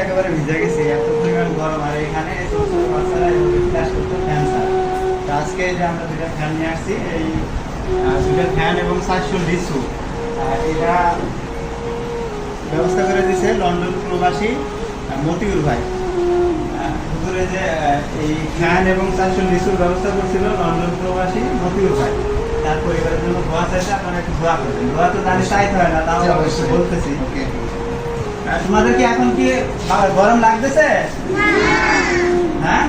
একেবারে ভিজে গেছি, এত পরিমাণ গরম। আর এখানে ছোট ছোট বাচ্চারা এভাবে ক্লাস করতে ফ্যান ছাড়া। তো আজকে যে আমরা দুইটা ফ্যান নিয়ে আসছি, এই দুইটা ফ্যান এবং 400 লিচু, এটা ব্যবস্থা করে দিয়েছে লন্ডন প্রবাসী মতিউর ভাই। দুপুরে যে এই ফ্যান এবং 400 লিচুর ব্যবস্থা করছিল লন্ডন প্রবাসী মতিউর ভাই, তার পরিবারের জন্য দোয়া চাইছে। আপনারা একটু দোয়া করবেন। দোয়া তো জানি চাইতে হয় না, তাও অবশ্যই বলতেছি। তোমাদের কি এখন কি গরম লাগতেছে? হ্যাঁ।